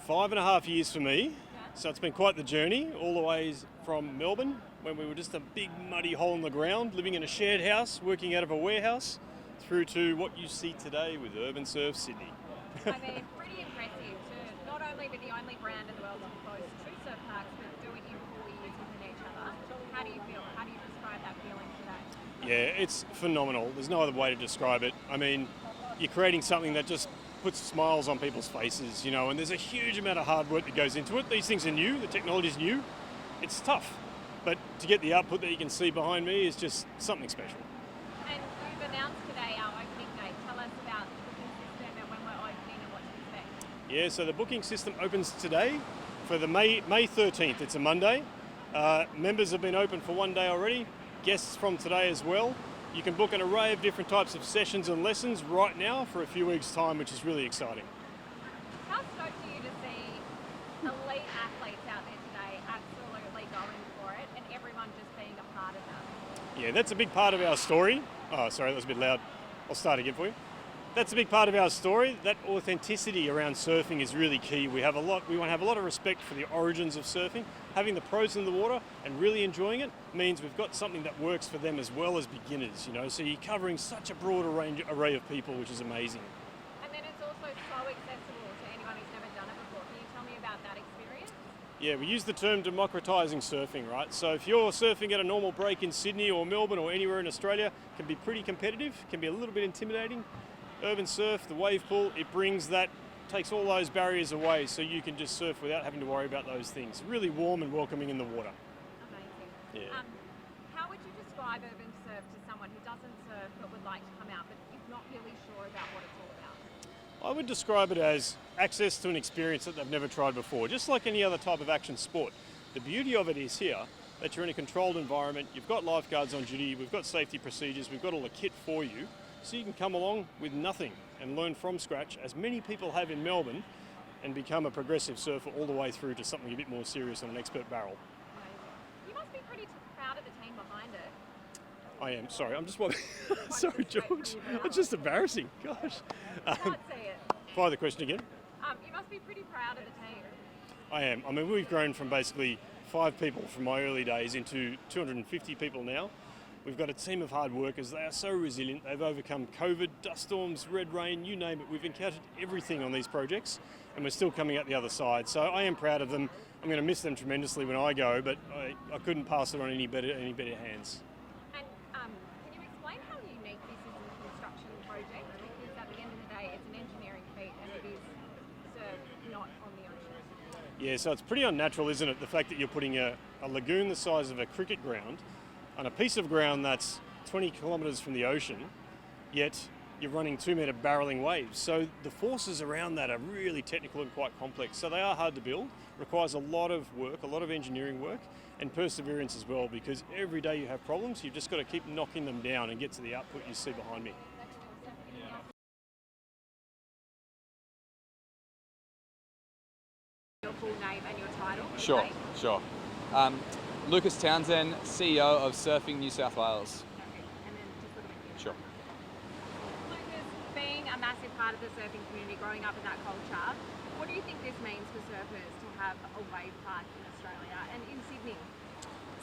5.5 years for me. So it's been quite the journey, all the way from Melbourne, when we were just a big muddy hole in the ground, living in a shared house, working out of a warehouse, through to what you see today with URBNSURF Sydney. I mean, pretty impressive to not only be the only brand in the world that boasts two surf parks, but do it in 4 years within each other. How do you feel? How do you describe that feeling today? Yeah, it's phenomenal. There's no other way to describe it. I mean, you're creating something that just puts smiles on people's faces, you know, and there's a huge amount of hard work that goes into it. These things are new, the technology's new. It's tough, but to get the output that you can see behind me is just something special. And you've announced today our opening date. Tell us about the booking system and when we're opening and what to expect. Yeah, so the booking system opens today for the May 13th. It's a Monday. Members have been open for 1 day already. Guests from today as well. You can book an array of different types of sessions and lessons right now for a few weeks' time, which is really exciting. How stoked are you to see elite athletes out there today absolutely going for it and everyone just being a part of that? Yeah, that's a big part of our story. Oh, sorry, that was a bit loud. I'll start again for you. That's a big part of our story. That authenticity around surfing is really key. We want to have a lot of respect for the origins of surfing. Having the pros in the water and really enjoying it means we've got something that works for them as well as beginners, you know. So you're covering such a broad array of people, which is amazing. And then it's also so accessible to anyone who's never done it before. Can you tell me about that experience? Yeah, we use the term democratising surfing, right? So if you're surfing at a normal break in Sydney or Melbourne or anywhere in Australia, it can be pretty competitive, can be a little bit intimidating. URBNSURF, the wave pool, it takes all those barriers away so you can just surf without having to worry about those things. Really warm and welcoming in the water. Amazing. Yeah. How would you describe URBNSURF to someone who doesn't surf but would like to come out but is not really sure about what it's all about? I would describe it as access to an experience that they've never tried before, just like any other type of action sport. The beauty of it is here that you're in a controlled environment, you've got lifeguards on duty, we've got safety procedures, we've got all the kit for you, so you can come along with nothing and learn from scratch, as many people have in Melbourne, and become a progressive surfer all the way through to something a bit more serious and an expert barrel. Amazing. You must be pretty proud of the team behind it. I am. Sorry, I'm just walking. Sorry, George. It's just embarrassing. Gosh. I can't see it. Fire the question again. You must be pretty proud of the team. I am. I mean, we've grown from basically 5 people from my early days into 250 people now. We've got a team of hard workers. They are so resilient. They've overcome COVID, dust storms, red rain, you name it. We've encountered everything on these projects and we're still coming out the other side. So I am proud of them. I'm going to miss them tremendously when I go, but I couldn't pass it on any better hands. And can you explain how unique this is as a construction project? Because at the end of the day, it's an engineering feat and it is surf, not on the ocean. Yeah, so it's pretty unnatural, isn't it? The fact that you're putting a lagoon the size of a cricket ground on a piece of ground that's 20 kilometres from the ocean, yet you're running 2-metre barrelling waves. So the forces around that are really technical and quite complex. So they are hard to build, requires a lot of work, a lot of engineering work, and perseverance as well, because every day you have problems, you've just got to keep knocking them down and get to the output you see behind me. Your full name and your title? Sure, okay? sure. Lucas Townsend, CEO of Surfing New South Wales. Okay. And then just a little bit Sure. Lucas, being a massive part of the surfing community, growing up in that culture, what do you think this means for surfers to have a wave park in Australia and in Sydney?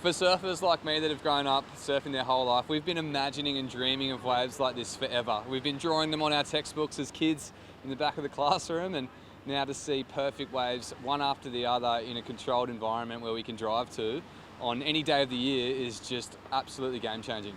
For surfers like me that have grown up surfing their whole life, we've been imagining and dreaming of waves like this forever. We've been drawing them on our textbooks as kids in the back of the classroom, and now to see perfect waves one after the other in a controlled environment where we can drive to on any day of the year is just absolutely game-changing.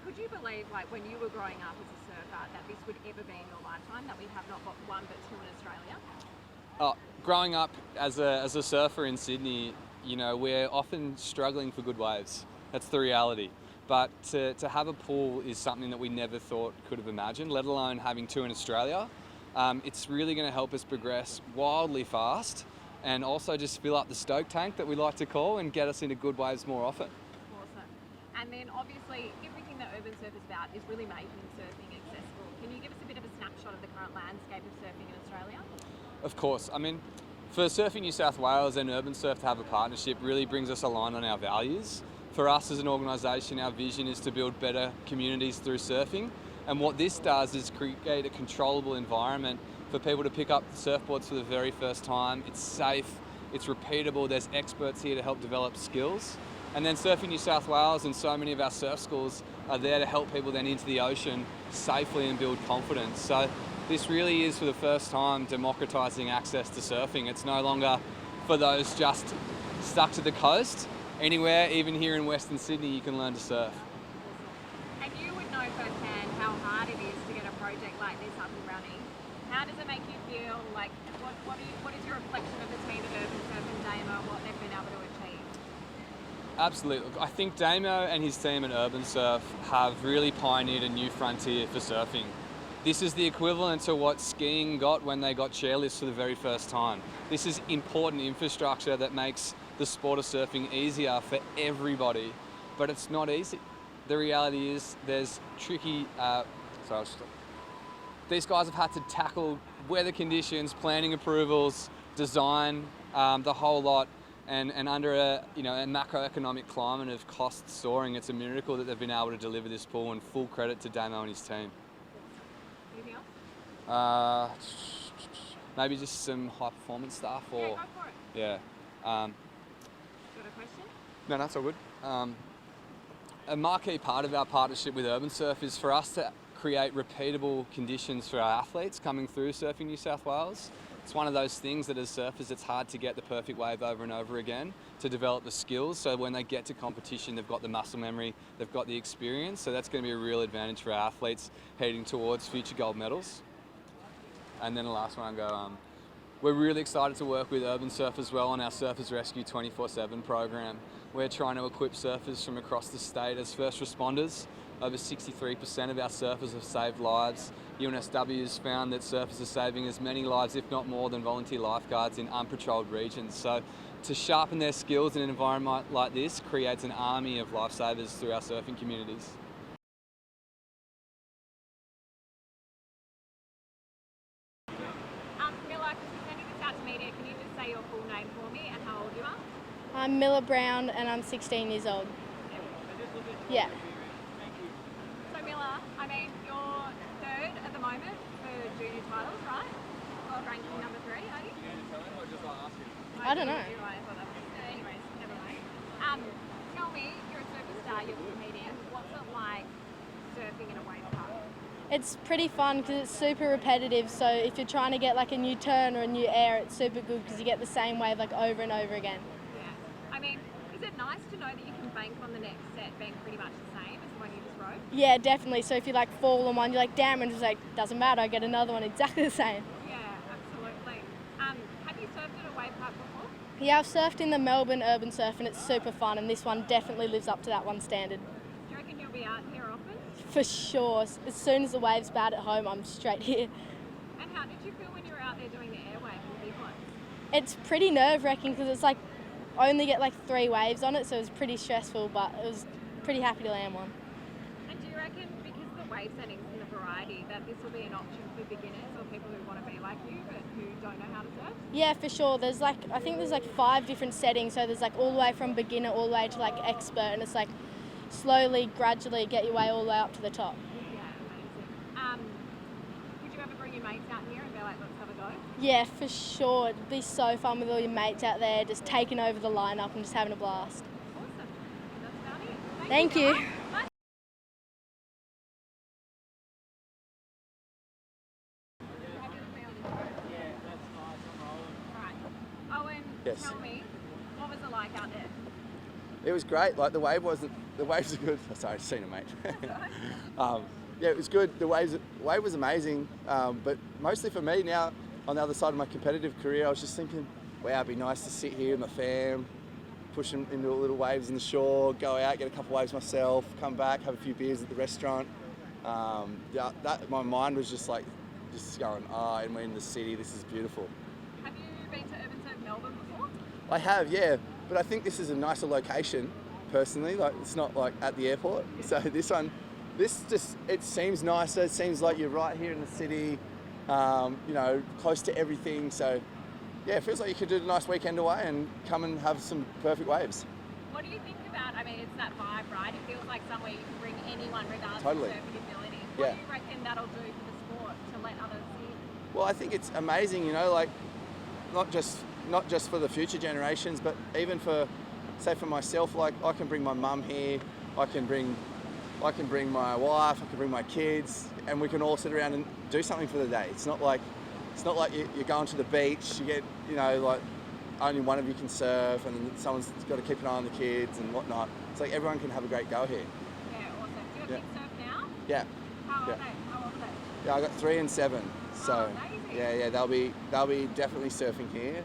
Could you believe, like, when you were growing up as a surfer, that this would ever be in your lifetime, that we have not got one but two in Australia? Growing up as a surfer in Sydney, you know, we're often struggling for good waves. That's the reality. But to have a pool is something that we never thought could have imagined, let alone having 2 in Australia. It's really going to help us progress wildly fast and also just fill up the stoke tank that we like to call and get us into good waves more often. Awesome. And then obviously everything that URBNSURF is about is really making surfing accessible. Can you give us a bit of a snapshot of the current landscape of surfing in Australia? Of course. I mean, for Surfing New South Wales and URBNSURF to have a partnership really brings us aligned on our values. For us as an organisation, our vision is to build better communities through surfing. And what this does is create a controllable environment for people to pick up surfboards for the very first time. It's safe, it's repeatable, there's experts here to help develop skills. And then Surfing New South Wales and so many of our surf schools are there to help people then into the ocean safely and build confidence. So this really is for the first time democratising access to surfing. It's no longer for those just stuck to the coast. Anywhere, even here in Western Sydney, you can learn to surf. And you would know firsthand how hard it is to get a project like this up and running. How does it make you feel? Like, what is your reflection of the team at URBNSURF and Damo, what they've been able to achieve? Absolutely. I think Damo and his team at URBNSURF have really pioneered a new frontier for surfing. This is the equivalent to what skiing got when they got chairlifts for the very first time. This is important infrastructure that makes the sport of surfing easier for everybody, but it's not easy. The reality is there's tricky, these guys have had to tackle weather conditions, planning approvals, design, the whole lot, and under a macroeconomic climate of costs soaring, it's a miracle that they've been able to deliver this pool, and full credit to Damo and his team. Anything else? Maybe just some high performance stuff, or Yeah, go for it. yeah. Got a question? No, that's all good. A marquee part of our partnership with URBNSURF is for us to create repeatable conditions for our athletes coming through Surfing New South Wales. It's one of those things that as surfers, it's hard to get the perfect wave over and over again to develop the skills. So when they get to competition, they've got the muscle memory, they've got the experience. So that's going to be a real advantage for our athletes heading towards future gold medals. And then the last one, we're really excited to work with URBNSURF as well on our Surfers Rescue 24/7 program. We're trying to equip surfers from across the state as first responders. Over 63% of our surfers have saved lives. UNSW has found that surfers are saving as many lives, if not more, than volunteer lifeguards in unpatrolled regions. So to sharpen their skills in an environment like this creates an army of lifesavers through our surfing communities. Miller, because you're sending this out to media, can you just say your full name for me and how old you are? I'm Miller Brown and I'm 16 years old. Yeah. So Miller, I mean, you're third at the moment for junior titles, right? Or ranking number 3, are you? I don't know. Anyways, never mind. Tell me, you're a superstar, you're competing. What's it like surfing in a wave park? It's pretty fun because it's super repetitive, so if you're trying to get like a new turn or a new air, it's super good because you get the same wave like over and over again. Yeah. I mean, is it nice to know that you can bank on the next set being pretty much the same as the one you just rode? Yeah, definitely. So if you like fall on one, you're like, damn, and it's like, doesn't matter, I get another one exactly the same. Yeah, absolutely. Have you surfed at a wave park before? Yeah, I've surfed in the Melbourne URBNSURF and it's super fun, and this one definitely lives up to that one standard. Do you reckon you'll be out here often? For sure. As soon as the wave's bad at home, I'm straight here. And how did you feel when you were out there doing the airwave and the big ones? It's pretty nerve-wracking because it's like, only get like 3 waves on it, so it was pretty stressful, but I was pretty happy to land one. And do you reckon, because of the wave settings and the variety, that this will be an option for beginners or people who want to be like you but who don't know how to surf? Yeah, for sure. There's like, I think there's like 5 different settings, so there's like all the way from beginner all the way to like expert, and it's like slowly, gradually get your way all the way up to the top. Yeah, amazing. Would you ever bring your mates out here and be like, let's have a go? Yeah, for sure. It'd be so fun with all your mates out there, just taking over the lineup and just having a blast. Awesome. That's about it. Thank you. Bye. Right. Owen, Yes. tell me, what was it like out there? It was great. Like the waves are good. Oh, sorry, I've seen it, mate. Yeah, it was good. The wave was amazing. But mostly for me now, on the other side of my competitive career, I was just thinking, wow, it'd be nice to sit here with my fam, push them into little waves in the shore, go out, get a couple waves myself, come back, have a few beers at the restaurant. My mind was just going, and we're in the city. This is beautiful. Have you been to URBNSURF Melbourne before? I have, yeah, but I think this is a nicer location, personally. Like, it's not like at the airport. So it seems nicer. It seems like you're right here in the city, close to everything. So, yeah, it feels like you could do a nice weekend away and come and have some perfect waves. What do you think about, I mean, it's that vibe, right? It feels like somewhere you can bring anyone regardless Totally. of surfing ability. Yeah. What do you reckon that'll do for the sport to let others in? Well, I think it's amazing, you know, like not just for the future generations, but even for, say, for myself. Like I can bring my mum here, I can bring my wife, I can bring my kids, and we can all sit around and do something for the day. It's not like you're going to the beach. You get, you know, like only one of you can surf, and someone's got to keep an eye on the kids and whatnot. It's like everyone can have a great go here. Yeah, awesome. Do you have kids surf now? Yeah. How old Yeah. are they? How old are they? Yeah, I got 3 and 7. So amazing. yeah, they'll be definitely surfing here.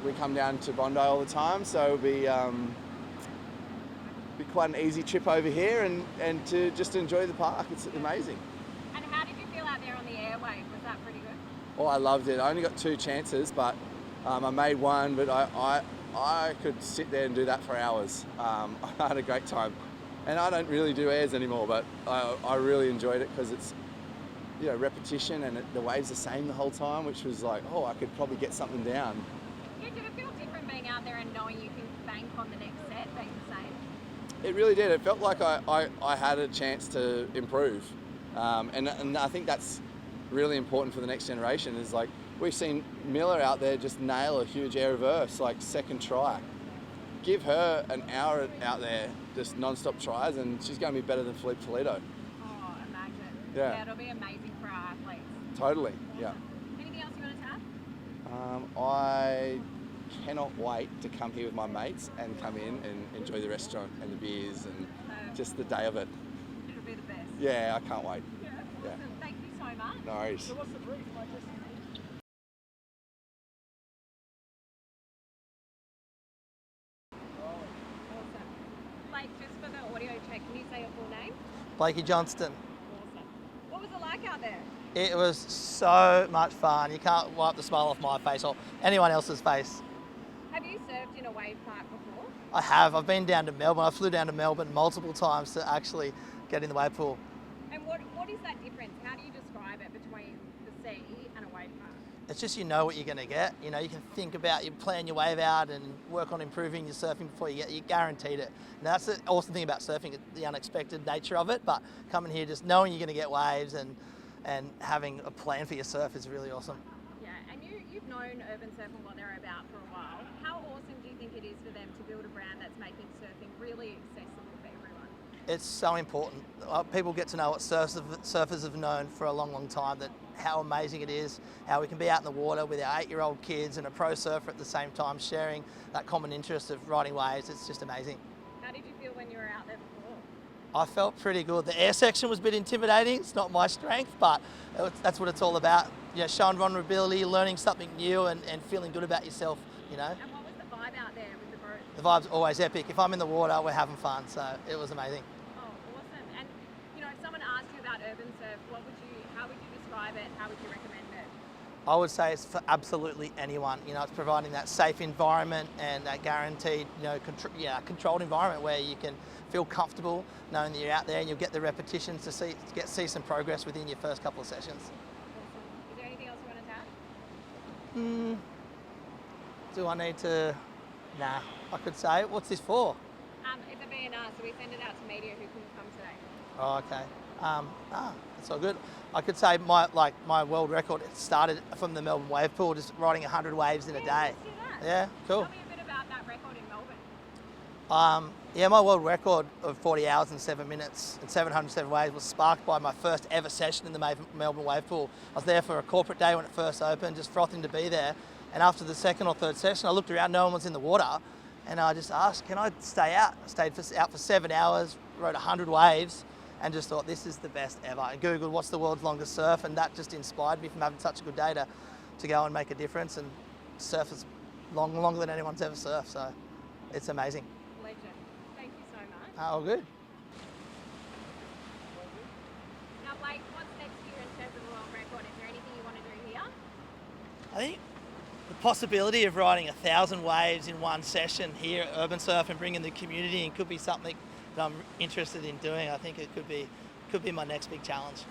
We come down to Bondi all the time, so it'll be quite an easy trip over here and to just enjoy the park. It's amazing. And how did you feel out there on the airwave? Was that pretty good? Oh, I loved it. I only got 2 chances, but I made one, but I could sit there and do that for hours. I had a great time. And I don't really do airs anymore, but I really enjoyed it because it's, you know, repetition, and the wave's the same the whole time, which was like, oh, I could probably get something down. Yeah, did it feel different being out there and knowing you can bank on the next set being the same? It really did. It felt like I had a chance to improve. And I think that's really important for the next generation, is like, we've seen Miller out there just nail a huge air reverse, like second try. Give her an hour out there, just non-stop tries, and she's going to be better than Philippe Toledo. Oh, imagine. Yeah. It'll be amazing for our athletes. Totally, yeah. Anything else you wanted to add? I cannot wait to come here with my mates and come in and enjoy the restaurant and the beers and just the day of it. It'll be the best. Yeah, I can't wait. Yeah, Yeah. awesome. Thank you so much. No worries. Awesome. Blake, just for the audio check, can you say your full name? Blakey Johnston. Awesome. What was it like out there? It was so much fun. You can't wipe the smile off my face or anyone else's face. Have you surfed in a wave park before? I have. I've been down to Melbourne. I flew down to Melbourne multiple times to actually get in the wave pool. And what is that difference? How do you describe it between the sea and a wave park? It's just, you know what you're going to get. You know, you can think about, you plan your wave out and work on improving your surfing before you get, you're guaranteed it. And that's the awesome thing about surfing, the unexpected nature of it. But coming here, just knowing you're going to get waves and having a plan for your surf is really awesome. Yeah, and you've known Urban Surf and what they're about for a while. How awesome do you think it is for them to build a brand that's making surfing really accessible for everyone? It's so important. People get to know what surfers have known for a long, long time, that how amazing it is, how we can be out in the water with our 8-year-old kids and a pro surfer at the same time, sharing that common interest of riding waves. It's just amazing. How did you feel when you were out there before? I felt pretty good. The air section was a bit intimidating. It's not my strength, but that's what it's all about. You know, showing vulnerability, learning something new and feeling good about yourself, you know. And what was the vibe out there with the group? The vibe's always epic. If I'm in the water, we're having fun, so it was amazing. Oh, awesome. And, you know, if someone asked you about Urban Surf, how would you describe it? How would you recommend it? I would say it's for absolutely anyone. You know, it's providing that safe environment and that guaranteed, you know, controlled environment where you can feel comfortable knowing that you're out there and you'll get the repetitions to see some progress within your first couple of sessions. Awesome. Is there anything else you wanted to add? Do I need to? Nah, I could say. What's this for? It's a BNR, so we send it out to media who couldn't come today. Oh, okay. That's all good. I could say my world record, it started from the Melbourne wave pool, just riding 100 waves in a day. Let's do that. Yeah, cool. Tell me a bit about that record in Melbourne. Yeah, my world record of 40 hours and 7 minutes and 707 waves was sparked by my first ever session in the Melbourne wave pool. I was there for a corporate day when it first opened, just frothing to be there. And after the second or third session, I looked around, no one was in the water, and I just asked, can I stay out? I stayed out for 7 hours, rode 100 waves, and just thought, this is the best ever. I Googled what's the world's longest surf, and that just inspired me from having such a good day to go and make a difference and surf as longer than anyone's ever surfed, so it's amazing. Legend. Thank you so much. All good. Now, Blake, what's next year in terms of the world record? Is there anything you want to do here? I think the possibility of riding 1,000 waves in one session here at Urban Surf and bringing the community in could be something that I'm interested in doing. I think it could be my next big challenge.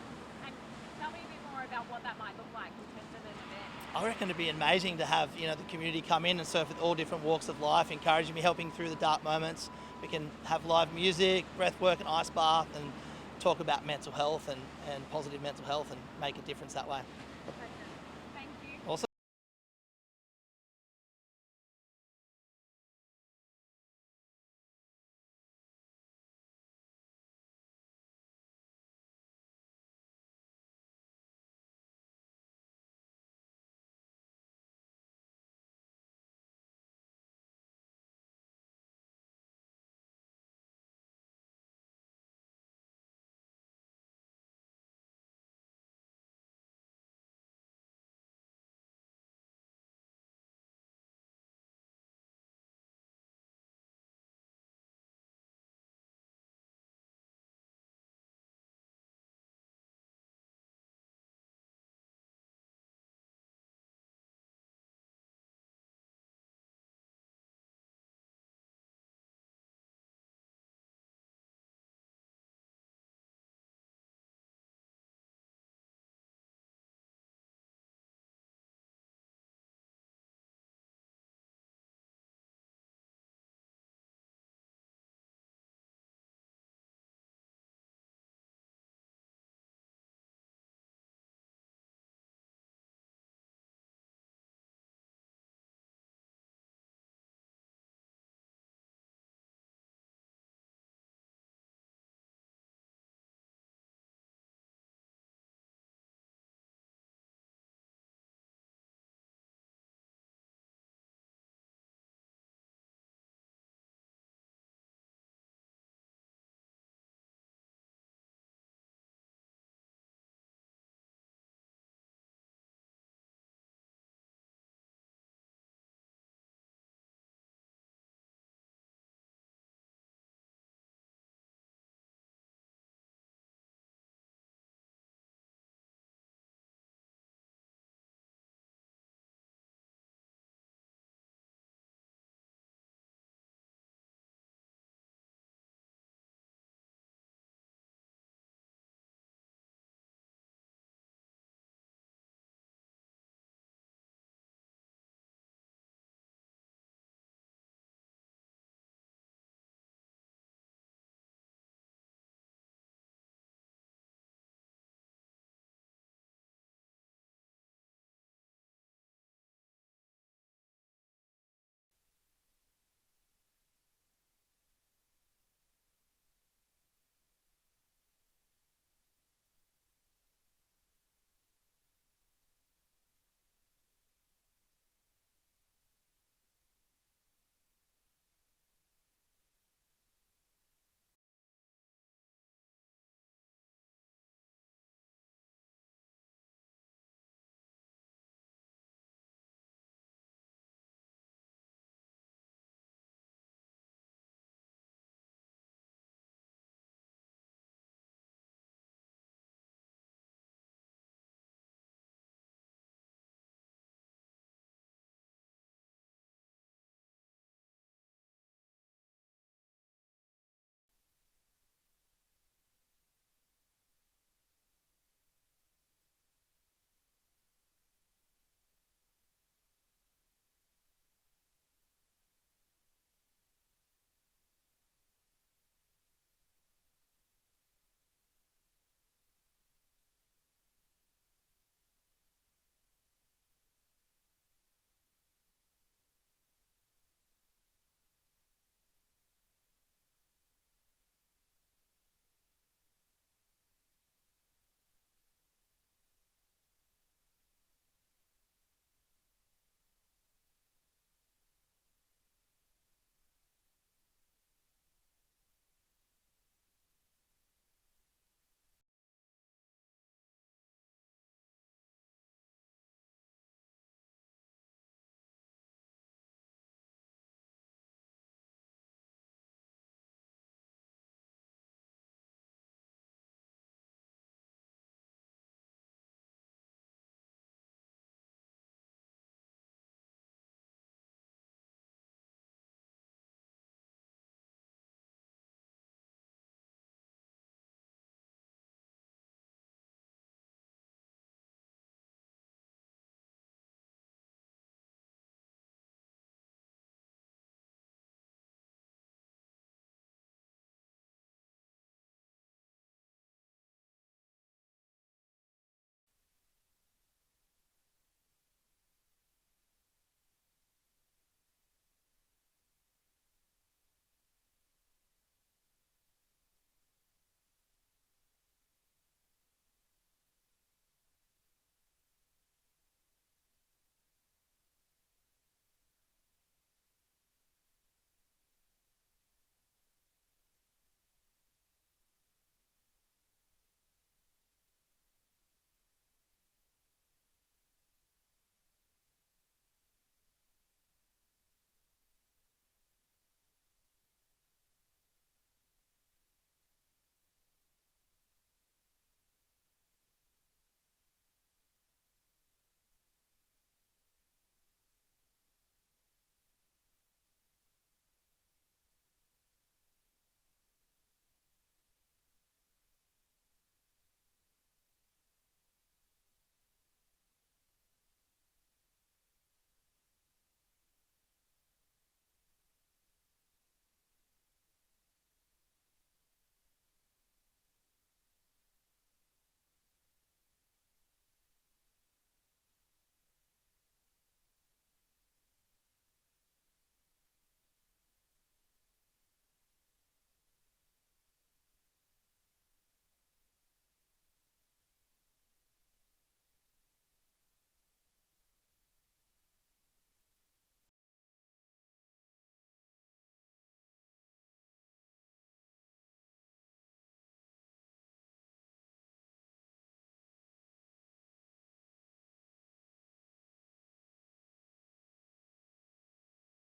And tell me a bit more about what that might look like in terms of an event. I reckon it'd be amazing to have, you know, the community come in and surf with all different walks of life, encouraging me, helping through the dark moments. We can have live music, breath work, and ice bath, and talk about mental health and positive mental health and make a difference that way.